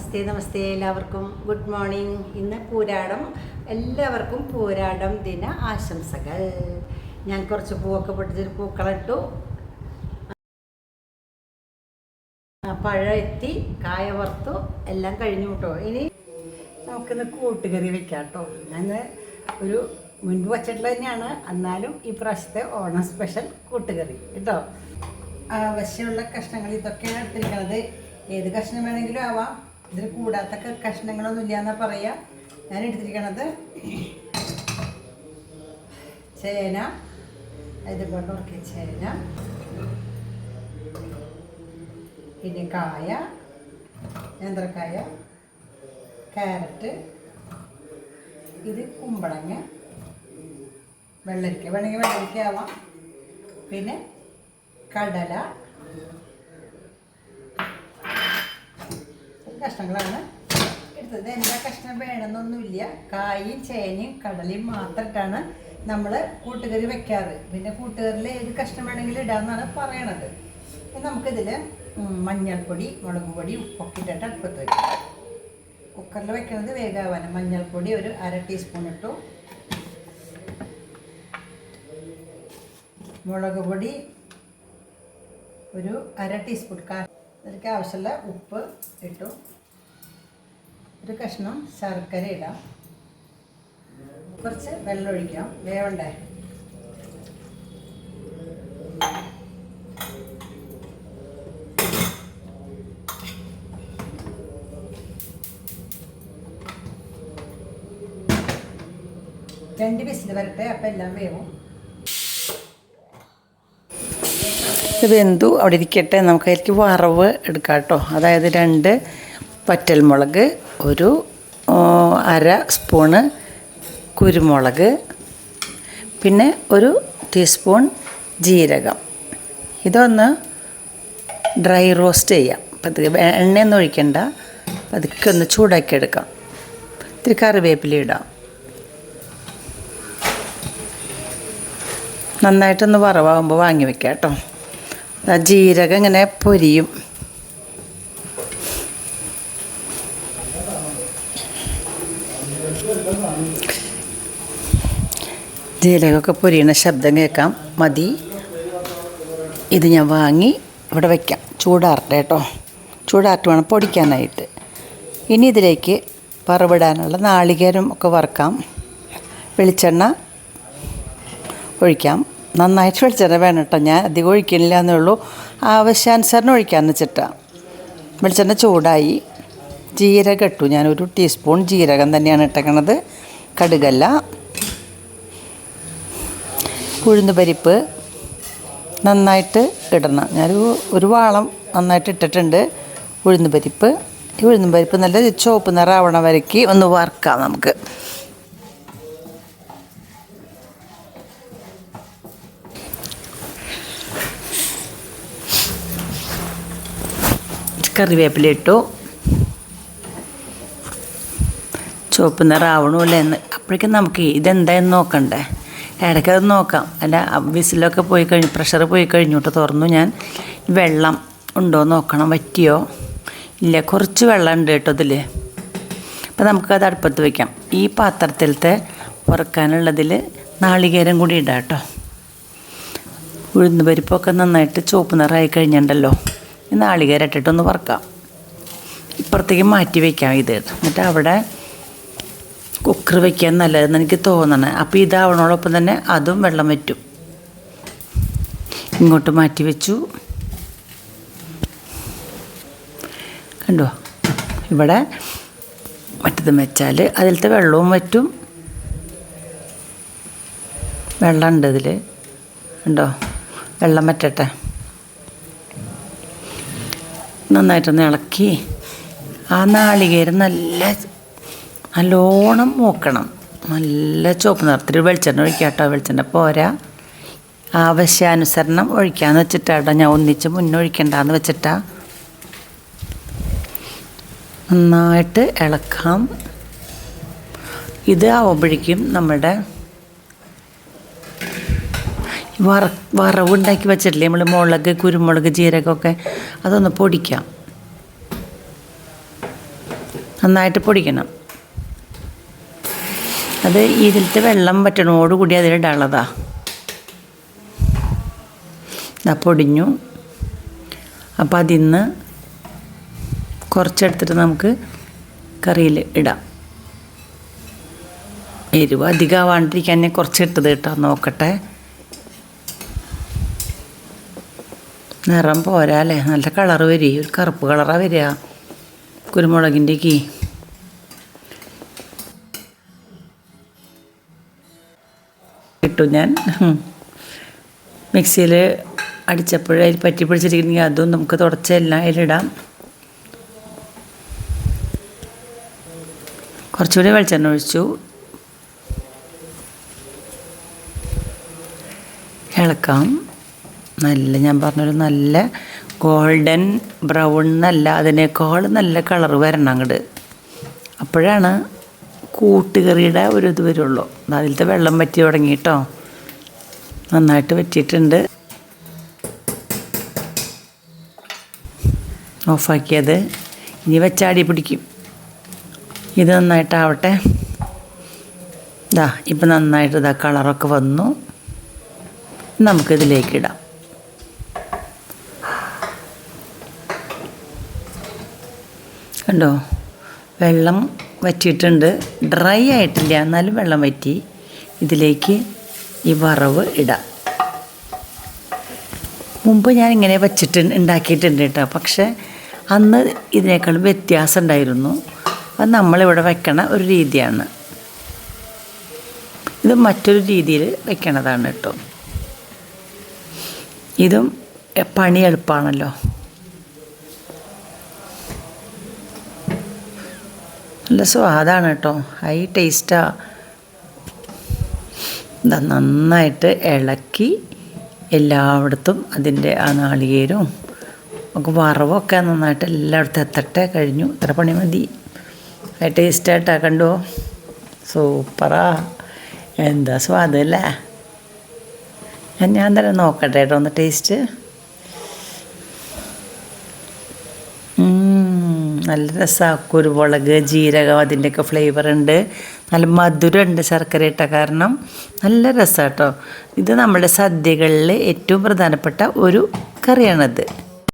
നമസ്തേ എല്ലാവർക്കും good morning. ഇന്ന് പൂരാടം, എല്ലാവർക്കും പൂരാടം ദിന ആശംസകൾ. ഞാൻ കുറച്ച് പൂവൊക്കെ പൊട്ടിച്ചൊരു പൂക്കളിട്ടു, പഴം എത്തി, കായ വറുത്തു, എല്ലാം കഴിഞ്ഞു കേട്ടോ. ഇനി നമുക്കിന്ന് കൂട്ടുകറി വെക്കാം കേട്ടോ. ഞാൻ ഒരു മുൻപ് വച്ചിട്ടുള്ള തന്നെയാണ്, എന്നാലും ഈ പ്രാവശ്യത്തെ ഓണം സ്പെഷ്യൽ കൂട്ടുകറി കേട്ടോ. ആവശ്യമുള്ള കഷ്ണങ്ങൾ ഇതൊക്കെയാണ് എടുത്തിരിക്കുന്നത്. ഏത് കഷ്ണം വേണമെങ്കിലും ആവാം, ഇതിൽ കൂടാത്ത കഷ്ണങ്ങളൊന്നും ഇല്ല എന്നാ പറയാ. ഞാൻ എടുത്തിരിക്കണത് ചേന, ഇതുകൊണ്ട് ഉറക്കിയ ചേന, പിന്നെ കായ, നേന്ത്രക്കായ, ക്യാരറ്റ്, ഇത് കുമ്പളങ്ങ, വെള്ളരിക്ക വേണമെങ്കിൽ വെള്ളരിക്ക ആവാം, പിന്നെ കടല, കഷ്ണങ്ങളാണ് എടുത്തത്. എല്ലാ കഷ്ണം വേണമെന്നൊന്നുമില്ല. കായും ചേനയും കടലയും മാത്രമായിട്ടാണ് നമ്മൾ കൂട്ടുകറി വെക്കാറ്. പിന്നെ കൂട്ടുകറിയിൽ ഏത് കഷ്ണം വേണമെങ്കിലും ഇടാമെന്നാണ് പറയണത്. നമുക്കിതിൽ മഞ്ഞൾപ്പൊടി, മുളക് പൊടി, ഉപ്പൊക്കെ ഇട്ടിട്ട് അടുപ്പത്ത് വയ്ക്കാം. കുക്കറിൽ വെക്കണത് വേഗാവാൻ മഞ്ഞൾപ്പൊടി ഒരു 1/2 ടീസ്പൂൺ ഇട്ടു, മുളക് പൊടി ഒരു 1/2 ടീസ്പൂൺ, അതിലേക്ക് ആവശ്യമുള്ള ഉപ്പ് ഇട്ടു, ഒരു കഷ്ണം ശർക്കര ഇടാം, കുറച്ച് വെള്ളം ഒഴിക്കാം, വേവണ്ടേ. രണ്ട് വിസിൽ വരട്ടെ, അപ്പം എല്ലാം വേവും. ഇത് വെന്തു അവിടെ ഇരിക്കട്ടെ. നമുക്ക് അതിലേക്ക് വറവ് എടുക്കാം കേട്ടോ. അതായത് 2 വറ്റൽമുളക്, ഒരു 1/2 സ്പൂണ് കുരുമുളക്, പിന്നെ ഒരു ടീസ്പൂൺ ജീരകം. ഇതൊന്ന് ഡ്രൈ റോസ്റ്റ് ചെയ്യാം. എണ്ണയൊന്നും ഒഴിക്കണ്ട, പതുക്കെ ഒന്ന് ചൂടാക്കി എടുക്കാം. ഇത്തിരി കറിവേപ്പില ഇടാം. നന്നായിട്ടൊന്ന് വറവാകുമ്പോൾ വാങ്ങി വെക്കാം കേട്ടോ. ജീരകം ഇങ്ങനെ പൊരിയും. ജീരകമൊക്കെ പൊരിയണ ശബ്ദം കേൾക്കാം. മതി, ഇത് ഞാൻ വാങ്ങി ഇവിടെ വയ്ക്കാം. ചൂടാറട്ടെ കേട്ടോ. ചൂടാറിട്ട് വേണം പൊടിക്കാനായിട്ട്. ഇനി ഇതിലേക്ക് വറവിടാനുള്ള നാളികേരം ഒക്കെ വറുക്കാം. വെളിച്ചെണ്ണ ഒഴിക്കാം. നന്നായിട്ട് വെളിച്ചെണ്ണ വേണം കേട്ടോ. ഞാൻ അധികം ഒഴിക്കുന്നില്ല എന്നേ ഉള്ളൂ, ആവശ്യാനുസരണം ഒഴിക്കാമെന്ന് വെച്ചിട്ടാണ്. വെളിച്ചെണ്ണ ചൂടായി, ജീരകം ഇട്ടു. ഞാനൊരു ടീസ്പൂൺ ജീരകം തന്നെയാണ് ഇട്ടേക്കണത്, കടുകല്ല. ഉഴുന്ന് പരിപ്പ് നന്നായിട്ട് ഇടണം. ഒരു വാളം നന്നായിട്ട് ഇട്ടിട്ടുണ്ട് ഉഴുന്ന് പരിപ്പ്. ഈ ഉഴുന്ന് പരിപ്പ് നല്ല ചുവപ്പ് നിറാവണ വരയ്ക്ക് ഒന്ന് വറുക്കാം നമുക്ക്. കറിവേപ്പില ഇട്ടു. ചുവപ്പ് നിറാവണമല്ലേ എന്ന്. അപ്പോഴേക്കും നമുക്ക് ഇതെന്തായെന്ന് നോക്കണ്ടേ. ഇടയ്ക്കത് നോക്കാം. അല്ല, വിസിലൊക്കെ പോയി കഴിഞ്ഞു, പ്രഷർ പോയി കഴിഞ്ഞിട്ട് തുറന്നു. ഞാൻ വെള്ളം ഉണ്ടോ നോക്കണം, വറ്റിയോ ഇല്ല. കുറച്ച് വെള്ളം ഉണ്ട് കേട്ടോ ഇതിൽ. അപ്പോൾ നമുക്കത് അടുപ്പത്ത് വയ്ക്കാം. ഈ പാത്രത്തിലത്തെ വറുക്കാനുള്ളതിൽ നാളികേരം കൂടി ഇടാം കേട്ടോ. ഉഴുന്ന് പരിപ്പൊക്കെ നന്നായിട്ട് ചുവപ്പ് നിറായി കഴിഞ്ഞിട്ടുണ്ടല്ലോ. ഈ നാളികേരം ഇട്ടിട്ടൊന്ന് വറുക്കാം. ഇപ്പുറത്തേക്ക് മാറ്റി വയ്ക്കാം ഇത്. എന്നിട്ട് അവിടെ കുക്കർ വയ്ക്കാൻ നല്ലതെന്ന് എനിക്ക് തോന്നണേ. അപ്പോൾ ഇതാവണോടൊപ്പം തന്നെ അതും വെള്ളം വറ്റും. ഇങ്ങോട്ട് മാറ്റി വെച്ചു. കണ്ടോ, ഇവിടെ മറ്റതും വെച്ചാൽ അതിലത്തെ വെള്ളവും വറ്റും. വെള്ളം ഉണ്ട് ഇതിൽ, കണ്ടോ. വെള്ളം വറ്റട്ടെ. നന്നായിട്ടൊന്ന് ഇളക്കി ആ നാളികേരം നല്ലോണം മൂക്കണം. നല്ല ചുവപ്പ് നിറത്തിൽ വെളിച്ചെണ്ണ ഒഴിക്കാം കേട്ടോ. വെളിച്ചെണ്ണ പോരാ, ആവശ്യാനുസരണം ഒഴിക്കാമെന്ന് വെച്ചിട്ടാട്ടോ. ഞാൻ ഒന്നിച്ച് മുന്നൊഴിക്കണ്ടെന്ന് വെച്ചിട്ടാ. നന്നായിട്ട് ഇളക്കാം. ഇത് ആവുമ്പോഴേക്കും നമ്മുടെ വറവുണ്ടാക്കി വെച്ചിട്ടില്ലേ നമ്മൾ, മുളക്, കുരുമുളക്, ജീരകമൊക്കെ, അതൊന്ന് പൊടിക്കാം. നന്നായിട്ട് പൊടിക്കണം. അത് ഇതിലത്തെ വെള്ളം വറ്റണോടുകൂടി അതിലിടാനുള്ളതാ. പൊടിഞ്ഞു. അപ്പോൾ അതിൽ നിന്ന് കുറച്ചെടുത്തിട്ട് നമുക്ക് കറിയിൽ ഇടാം. എരിവ് അധികമാവാണ്ടിരിക്കാൻ ഞാൻ കുറച്ചെടുത്തത് കേട്ടോ. നോക്കട്ടെ, നിറം പോരാ അല്ലേ? നല്ല കളറ് വരിക, ഒരു കറുപ്പ് കളറാണ് വരിക കുരുമുളകിൻ്റെക്ക്. ഇട്ടു ഞാൻ മിക്സിയിൽ അടിച്ചപ്പോഴേ അതിൽ പറ്റി പിടിച്ചിരിക്കണമെങ്കിൽ അതും നമുക്ക് തുടച്ചെല്ലാം അതിലിടാം. കുറച്ചുകൂടി വെളിച്ചെണ്ണ ഒഴിച്ചു. ഇളക്കാം. നല്ല, ഞാൻ പറഞ്ഞൊരു നല്ല ഗോൾഡൻ ബ്രൗൺ എന്നല്ല, അതിനേക്കാൾ നല്ല കളറ് വരണം അങ്ങോട്ട്. അപ്പോഴാണ് കൂട്ടുകറിയുടെ ഒരു ഇത് വരുള്ളൂ. അതിലത്തെ വെള്ളം വറ്റി തുടങ്ങി കേട്ടോ. നന്നായിട്ട് വറ്റിയിട്ടുണ്ട്. ഓഫാക്കിയത്. ഇനി വെച്ചാടി പിടിക്കും. ഇത് നന്നായിട്ടാവട്ടെ. ഇപ്പം നന്നായിട്ട് കളറൊക്കെ വന്നു. നമുക്കിതിലേക്കിടാം. കണ്ടോ, വെള്ളം വറ്റിയിട്ടുണ്ട്. ഡ്രൈ ആയിട്ടില്ല, എന്നാലും വെള്ളം വറ്റി. ഇതിലേക്ക് ഈ വറവ് ഇടാം. മുമ്പ് ഞാൻ ഇങ്ങനെ ഉണ്ടാക്കിയിട്ടുണ്ട് കേട്ടോ. പക്ഷേ അന്ന് ഇതിനേക്കാളും വ്യത്യാസം ഉണ്ടായിരുന്നു. അത് നമ്മളിവിടെ വെക്കണ ഒരു രീതിയാണ്. ഇത് മറ്റൊരു രീതിയിൽ വെക്കണതാണ് കേട്ടോ. ഇതും പണി എളുപ്പമാണല്ലോ. നല്ല സ്വാദാണ് കേട്ടോ, ഹൈ ടേസ്റ്റാണ്. നന്നായിട്ട് ഇളക്കി എല്ലായിടത്തും അതിൻ്റെ ആ നാളികേരവും ഒക്കെ വറവൊക്കെ നന്നായിട്ട് എല്ലായിടത്തും എത്തട്ടെ. കഴിഞ്ഞു. ഇത്ര പണി മതി. ഹൈ ടേസ്റ്റായിട്ടാ. കണ്ടോ, സൂപ്പറാ. എന്താ സ്വാദ് അല്ലേ? ഞാൻ തന്നെ നോക്കട്ടെ കേട്ടോ ഒന്ന് ടേസ്റ്റ്. നല്ല രസമാണ്. കുരുമുളക്, ജീരകം, അതിൻ്റെയൊക്കെ ഫ്ലേവർ ഉണ്ട്. നല്ല മധുരമുണ്ട് ശർക്കര ഇട്ട കാരണം. നല്ല രസമാണ് കേട്ടോ. ഇത് നമ്മുടെ സദ്യകളിൽ ഏറ്റവും പ്രധാനപ്പെട്ട ഒരു കറിയാണത്.